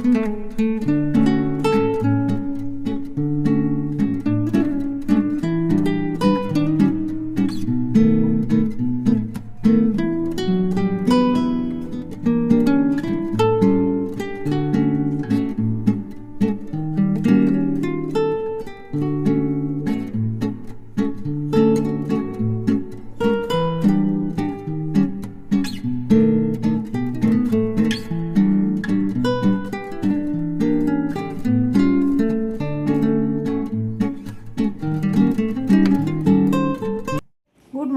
Good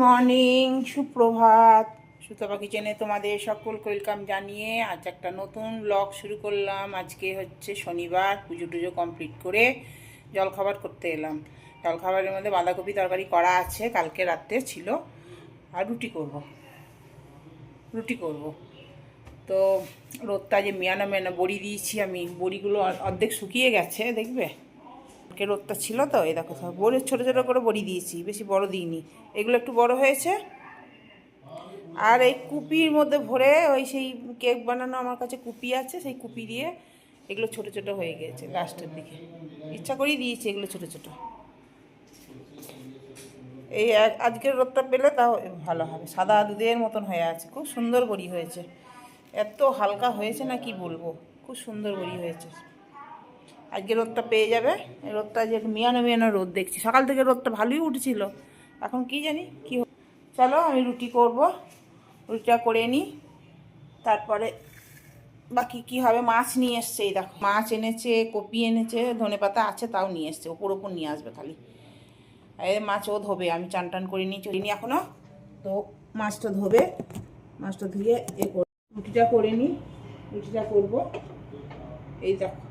morning, সুপ্রভাত। সুতপা কিচেনে তোমাদের সকলকে ওয়েলকাম জানিয়ে আজ একটা নতুন ব্লগ শুরু করলাম। আজকে হচ্ছে শনিবার, পুজো টুজো কমপ্লিট করে জলখাবার করতে এলাম। জলখাবারের মধ্যে বাঁধাকপি তরকারি করা আছে, কালকে রাত্রে ছিল, আর রুটি করব। তো রোদটা যে মেয়ানো বড়ি দিয়েছি আমি, বড়িগুলো অর্ধেক শুকিয়ে গেছে, দেখবে রোদটা ছিল তো। এই দেখো সব বড়ি ছোটো ছোটো করে বড়ি দিয়েছি, বেশি বড় দিইনি, এগুলো একটু বড় হয়েছে। আর এই কুপির মধ্যে ভরে ওই সেই কেক বানানো আমার কাছে কুপি আছে, সেই কুপি দিয়ে এগুলো ছোটো ছোটো হয়ে গেছে লাস্টের দিকে, ইচ্ছা করেই দিয়েছি এগুলো ছোটো ছোটো। এই আজকের রোদটা পেলে তাও ভালো হবে, সাদা দুধের মতন হয়ে আছে, খুব সুন্দর বড়ি হয়েছে, এত হালকা হয়েছে না কি বলবো, খুব সুন্দর বড়ি হয়েছে। আজকে রোদটা পেয়ে যাবে, রোদটা যে মিয়ানো রোদ দেখছি, সকাল থেকে রোদটা ভালোই উঠেছিল, এখন কি জানি কি। চলো আমি রুটি করব, রুটিটা করে নিই, তারপরে বাকি কি হবে। মাছ নিয়ে এসছে, এই দেখো মাছ এনেছে, কপি এনেছে, ধনেপাতা আছে তাও নিয়ে এসছে, ওপর নিয়ে আসবে খালি। এই মাছ ও ধোবে, আমি চান টান করে নিই, চলিনি এখনও, তো মাছটা ধোবে, মাছটা ধুয়ে রুটিটা করে নিই, রুটিটা করব। এই দেখো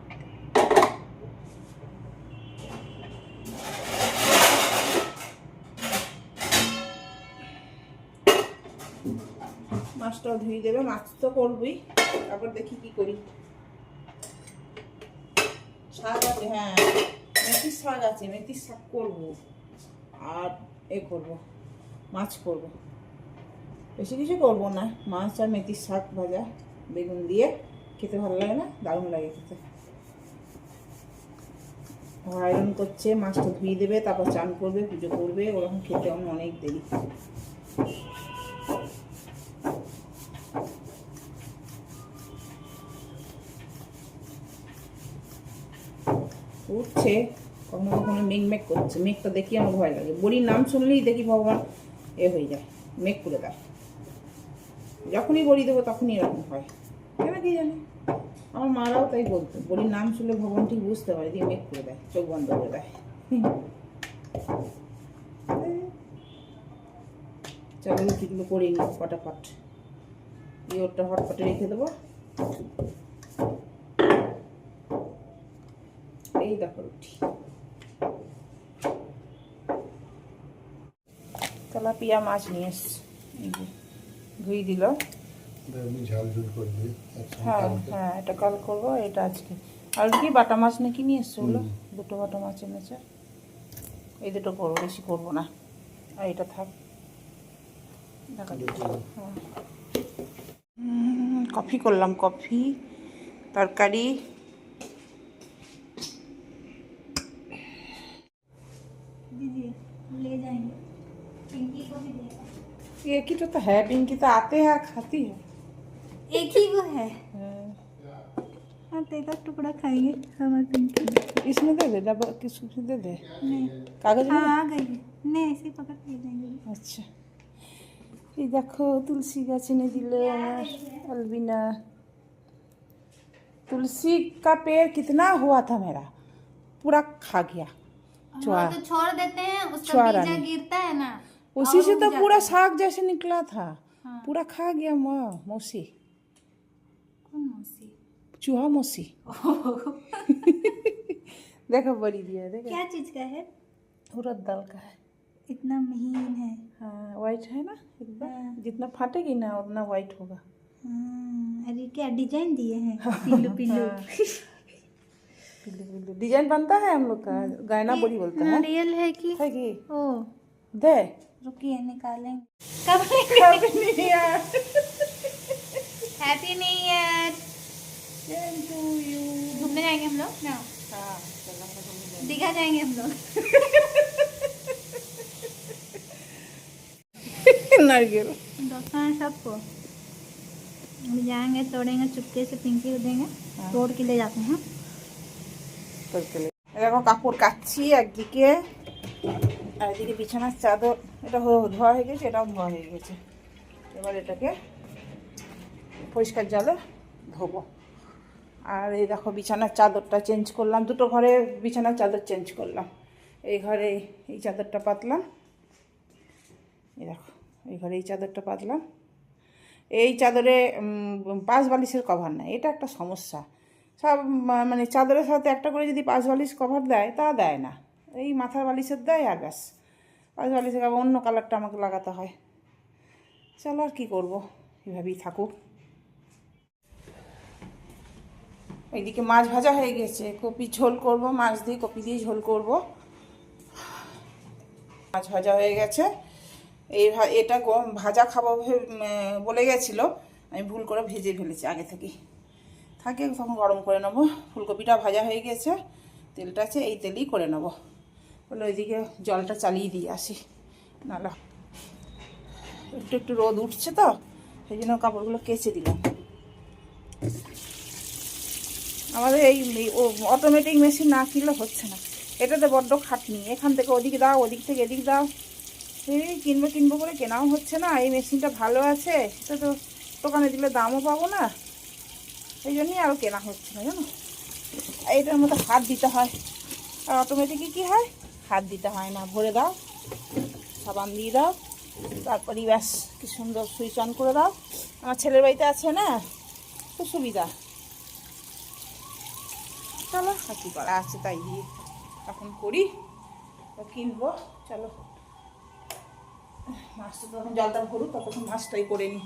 মাছটাও ধুয়ে দেবে, মাছ তো করবই, তারপর দেখি কি করি। শাক আছে, হ্যাঁ মেথির শাক আছে, মেথির শাক করবো, আর করবো মাছ করব, বেশি কিছু করবো না, মাছ আর মেথির শাক ভাজা বেগুন দিয়ে খেতে ভালো লাগে না, দারুণ লাগে খেতে। আয়রন করছে, মাছটা ধুয়ে দেবে, তারপর চান করবে, পুজো করবে, ওরকম খেতে আমার অনেক দেরি। উঠছে কখনো কখনো মেঘ করছে, মেঘটা দেখি আমার ভয় লাগে, বড়ির নাম শুনলেই দেখি ভগবান হয়ে যায়, মেঘ করে দেয়। যখনই বড়ি দেবো তখনই এরকম হয়, কেন কি জানি। আমার মারাও তাই বলতো, বড়ির নাম শুনলে ভগবান ঠিক বুঝতে পারে, দিয়ে মেঘ করে দেয়, চোখ বন্ধ করে দেয়। চলো রুটিগুলো করে নিই ফটাফট, ওটা হটপটে রেখে দেবো। এই দেখো রুটি, তেলাপিয়া মাছ নিয়ে এসছি, ধুই দিল। হ্যাঁ হ্যাঁ, এটা কাল করবো, এটা আজকে। আর কি বাটা মাছ নাকি নিয়ে এসছে, ওগুলো দুটো বাটা মাছ এনেছে, এই দুটো করবো, বেশি করবো না, আর এটা থাক। হ্যাঁ কফি করলাম, কফি তরকারি। एक ही तो है, पिंकी तो आते हैं और खाती है, एक ही वो है। हाँ तेरा टुकड़ा खाएंगे हमारे पिंकी। इसमें दे दे, डब्बा किसी दे दे, नहीं कागज में। हाँ आ गई है, नहीं ऐसे ही पकड़ के ले जाएंगे। अच्छा, ये देखो तुलसी गाछ ने दिल अलबिना, तुलसी का पेड़ कितना हुआ था मेरा, पूरा खा गया, हाँ, तो छोड़ देते हैं, उसका छुआरा बीजा नहीं। गिरता है ना, उसी से और तो उग पूरा जाता है। साग जैसे निकला था, हाँ। पूरा खा गया मौसी, कौन मौसी? चूहा मौसी। देखो बड़ी दिया, देखो क्या चीज का है? उड़द दाल का है, इतना महीन है। हाँ वाइट है ना एकदम, हाँ। जितना फाटेगी ना उतना वाइट होगा। अरे क्या डिजाइन दिए हैं, पिल्लू पिल्लू। पिल्लू डिजाइन बनता है हम लोग का, गायना बड़ी बोलता है। रियल है कि ओ दे रुकिए निकालेंगे। कब happy new year, happy new year. Same to you. घूमने जाएंगे हम लोग ना, हाँ चलो हम घूमने जाएंगे। दीघा जाएंगे हम लोग। नारियल दोस्तों है सबको, हम जाएंगे तोड़ेंगे, चुपके से पिंकी को देंगे, तोड़ के ले जाते हैं। দেখো কাপড় কাচ্ছি একদিকে, আর এদিকে বিছানার চাদর, এটা ধোয়া হয়ে গেছে, এটাও ধোয়া হয়ে গেছে। এবার এটাকে পরিষ্কার জলে ধোবো। আর এই দেখো বিছানার চাদরটা চেঞ্জ করলাম, দুটো ঘরে বিছানার চাদর চেঞ্জ করলাম। এই ঘরে এই চাদরটা পাতলাম, এই দেখো এই ঘরে এই চাদরটা পাতলাম। এই চাদরে পাঁচ বালিশের কভার নাই, এটা একটা সমস্যা। সব মানে চাদরের সাথে একটা করে যদি পাঁচ বালিশ কভার দেয় তা দেয় না, এই মাথার বালিশের দেয় আর ব্যাস। পাঁচ বালিশের আবার অন্য কালারটা আমাকে লাগাতে হয়। চলো আর কী করবো, এভাবেই থাকুক। এইদিকে মাছ ভাজা হয়ে গেছে, কপি ঝোল করব, মাছ দিয়ে কপি দিয়ে ঝোল করব। মাছ ভাজা হয়ে গেছে। এটা ভাজা খাবো বলে গেছিলো, আমি ভুল করে ভেজে ফেলেছি আগে থেকেই। থাকে তখন গরম করে নেবো। ফুলকপিটা ভাজা হয়ে গেছে, তেলটা আছে, এই তেলেই করে নেবো। বলে ওইদিকে জলটা চালিয়ে দিয়ে আসি, নাহলে একটু একটু রোদ উঠছে তো, সেই জন্য কাপড়গুলো কেচে দিলাম। আমাদের এই অটোমেটিক মেশিন না কিনলে হচ্ছে না, এটাতে বড্ড খাটনি। এখান থেকে ওদিকে দাও, ওদিক থেকে এদিক দাও, এই কিনবো করে কেনাও হচ্ছে না। এই মেশিনটা ভালো আছে, সেটা তো দোকানে দিলে দামও পাবো না, এই জন্যই আরও কেনা হচ্ছে না জানো। এইটার মধ্যে হাত দিতে হয়, আর অটোমেটিকই কী হয়, হাত দিতে হয় না। ভরে দাও, সাবান দিয়ে দাও, তারপরেই ব্যাস কি সুন্দর সুইচ অন করে দাও। আমার ছেলের বাড়িতে আছে না, খুব সুবিধা। চলো আর কী করা আছে তাই দিয়ে এখন করি, কিনবো। চলো মাছটা তখন জলটা ভরুক, ততক্ষণ মাছটাই করে নিই।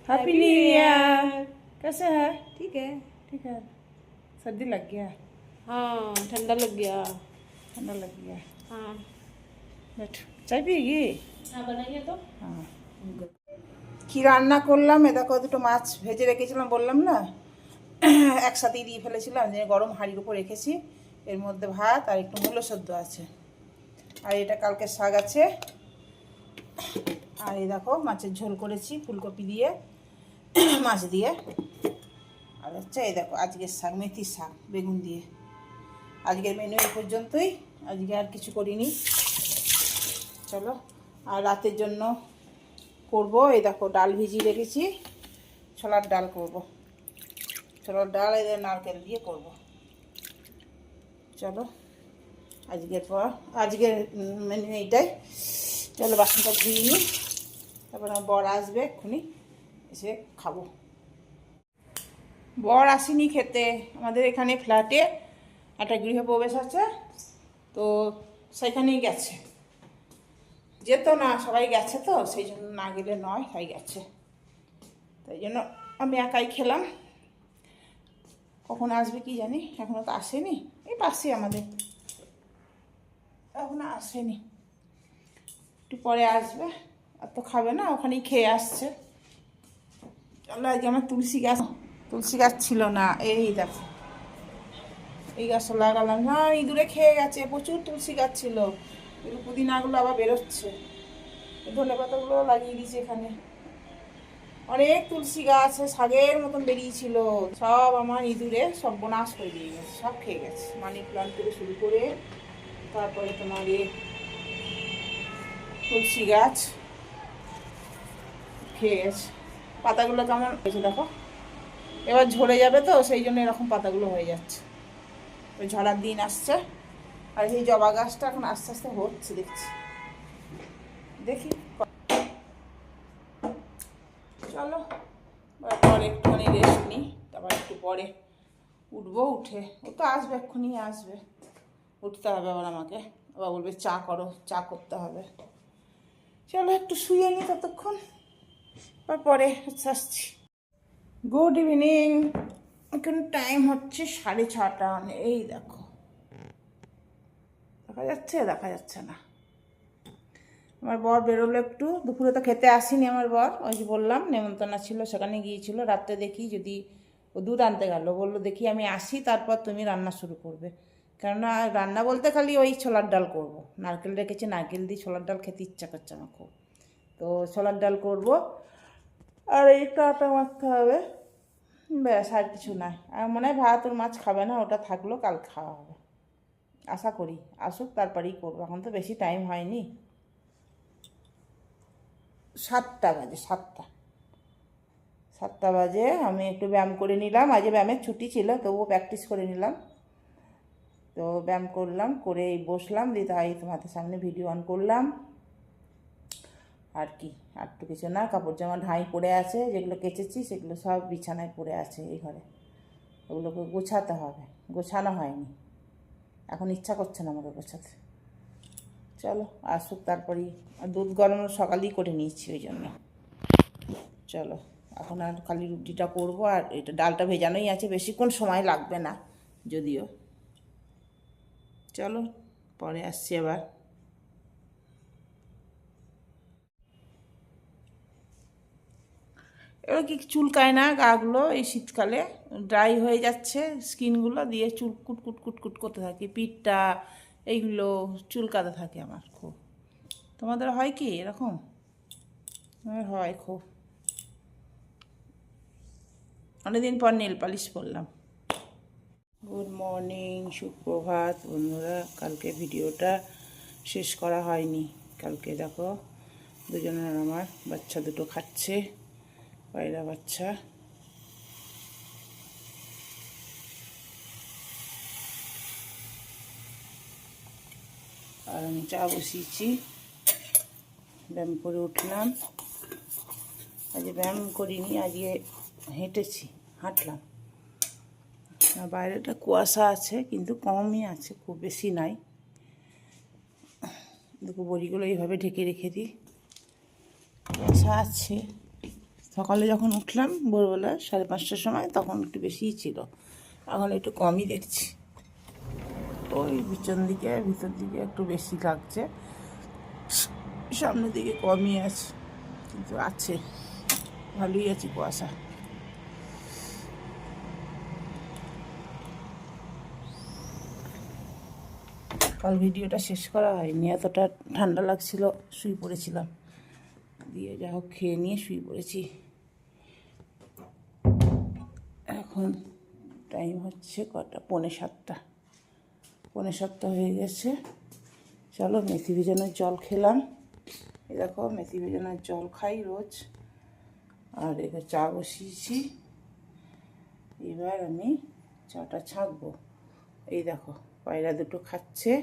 हैप्पी न्यू ईयर, कैसे है? ठीक है। ठीक है। सर्दी लग गया? हाँ ठंडा लग गया। ठंडा लग गया। हाँ बैठ, चाय पिएगी? हाँ बनाइए तो। हाँ। কি রান্না করলাম, এ দেখো দুটো মাছ ভেজে রেখেছিলাম বললাম না, একসাথেই দিয়ে ফেলেছিলাম, যে গরম হাঁড়ির উপর রেখেছি। এর মধ্যে ভাত আর একটু মূলো সেদ্ধ আছে, আর এটা কালকে শাক আছে। আর এই দেখো মাছের ঝোল করেছি ফুলকপি দিয়ে, মাছ দিয়ে। আর হচ্ছে এই দেখো আজকের শাক, মেথির শাক বেগুন দিয়ে। আজকের মেনু এই পর্যন্তই, আজকে আর কিছু করিনি। চলো আর রাতের জন্য করব, এই দেখো ডাল ভিজিয়ে রেখেছি, ছোলার ডাল করব। ছোলার ডাল এদের নারকেল দিয়ে করব। চলো আজকের মেনু এইটাই। চলো বাসনটা ধুয়ে নিই, তারপর আমার বর আসবে এক্ষুনি, এসে খাবো। বর আসেনি খেতে, আমাদের এখানে ফ্ল্যাটে একটা গৃহপ্রবেশ আছে, তো সেখানেই গেছে। যেত না, সবাই গেছে তো, সেই জন্য না গেলে নয়, তাই গেছে। তাই জন্য আমি একাই খেলাম। কখন আসবে কি জানি, এখনও তো আসেনি। এই পাশে আমাদের, এখনও আসেনি, একটু পরে আসবে। আর তো খাবে না, ওখানেই খেয়ে আসছে। চলো আজকে আমার তুলসী গাছ ছিল না, এই দেখো এই গাছটা লাগালাম। হ্যাঁ ইঁদুরে খেয়ে গেছে, প্রচুর তুলসী গাছ ছিল, এগুলো পুদিনাগুলো আবার বেরোচ্ছে। ধনে পাতাগুলো লাগিয়ে দিয়েছি এখানে। অনেক তুলসী গাছ শাকের মতন বেরিয়েছিল, সব আমার ইঁদুরে সব বনাশ করে দিয়ে গেছে, সব খেয়ে গেছে। মানি প্লান্ট থেকে শুরু করে, তারপরে তোমার তুলসী গাছ খেয়ে গেছে। পাতাগুলো কেমন হয়েছে দেখো, এবার ঝরে যাবে তো, সেই জন্য এরকম পাতাগুলো হয়ে যাচ্ছে। ওই ঝরার দিন আসছে। আর এই জবা গাছটা এখন আস্তে আস্তে হচ্ছে দেখছি, দেখি। চলো পরে একটুখানি রেস্ট নিই, তারপর একটু পরে উঠবো। উঠে ও তো আসবে, এক্ষুনি আসবে, উঠতে হবে আবার আমাকে। আবার বলবে চা করো, চা করতে হবে। চলো একটু শুয়ে নিই ততক্ষণ, তারপরে আসছি। Good evening. এখন টাইম হচ্ছে 6:30। এই দেখো দেখা যাচ্ছে, দেখা যাচ্ছে না। আমার বর বেরোলো একটু, দুপুরে তো খেতে আসেনি আমার বর, ওই যে বললাম নেমন্তন্ন ছিল, সেখানে গিয়েছিল। রাত্রে দেখি যদি ও দুধ আনতে গেল, বললো দেখি আমি আসি তারপর তুমি রান্না শুরু করবে। কেননা রান্না বলতে খালি ওই ছোলার ডাল করব, নারকেল রেখেছি, নারকেল দিয়ে ছোলার ডাল খেতে ইচ্ছা করছে আমার খুব। তো ছোলার ডাল করব, আর এইটা আটা মাখতে হবে, ব্যাস আর কিছু নাই। আর মনে হয় ভাত ওর মাছ খাবে না, ওটা থাকলো, কাল খাওয়া হবে আশা করি। আসুক তারপরেই করবো, এখন তো বেশি টাইম হয়নি। 7টা বাজে, 7টা বাজে। আমি একটু ব্যায়াম করে নিলাম, আজকে ব্যায়ামের ছুটি ছিল, তবুও প্র্যাকটিস করে নিলাম। তো ব্যায়াম করলাম, করে এই বসলাম, দিয়ে তাই তোমাদের সামনে ভিডিও অন করলাম। আর কি, আর তো কিছু না। কাপড় জামা ঢাই পড়ে আছে, যেগুলো কেচেছি সেগুলো সব বিছানায় পড়ে আছে এই ঘরে, ওগুলোকে গোছাতে হবে, গোছানো হয়নি, এখন ইচ্ছা করছে না আমাকে গোছাতে। চলো আসুক তারপরেই। আর দুধ গরম সকালেই করে নিয়েছি ওই জন্য। চলো এখন আর খালি রুটিটা করবো, আর এটা ডালটা ভেজানোই আছে, বেশিক্ষণ সময় লাগবে না যদিও। চলো পরে আসছি আবার। এবার কি চুলকায় না গাগুলো এই শীতকালে, ড্রাই হয়ে যাচ্ছে স্কিনগুলো, দিয়ে চুল কুট কুট কুট কুট করতে থাকে, পিঠটা এইগুলো চুলকাতে থাকে আমার খুব। তোমাদের হয় কি এরকম? আমার হয় খুব। অনেকদিন পর নেল পালিশ পরলাম। গুড মর্নিং, সুপ্রভাত বন্ধুরা। কালকে ভিডিওটা শেষ করা হয়নি। কালকে দেখো দুজনের আমার বাচ্চা দুটো খাচ্ছে, পায়রা বাচ্চা। আর আমি চা বসিয়েছি, ব্যায়াম করে উঠলাম। আজকে ব্যায়াম করিনি, আজকে হেঁটেছি, হাঁটলাম। আর বাইরেটা কুয়াশা আছে, কিন্তু কমই আছে, খুব বেশি নাই। দেখো বড়িগুলো এইভাবে ঢেকে রেখে দিই, কুয়াশা আছে। সকালে যখন উঠলাম ভোরবেলা 5:30টার সময়, তখন একটু বেশিই ছিল, এখন একটু কমই দেখছি। ওই পিছন দিকে ভিতর দিকে একটু বেশি লাগছে, সামনের দিকে কমই আছে, কিন্তু আছে, ভালোই আছে কুয়াশা। কাল ভিডিওটা শেষ করা হয়নি, এতটা ঠান্ডা লাগছিল, শুয়ে পড়েছিলাম, দিয়ে যা হোক খেয়ে নিয়ে শুয়ে পড়েছি। এখন টাইম হচ্ছে কটা, 6:45, 6:45 হয়ে গেছে। চলো মেথি ভেজানোর জল খেলাম, এই দেখো মেথি ভেজানোর জল খাই রোজ। আর এবার চা বসিয়েছি, এবার আমি চাটা ছাঁকবো। এই দেখো পায়রা দুটো খাচ্ছে।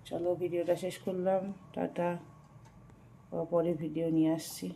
চলো ভিডিওটা শেষ করলাম, টাটা, পরে ভিডিও নিয়ে আসছি।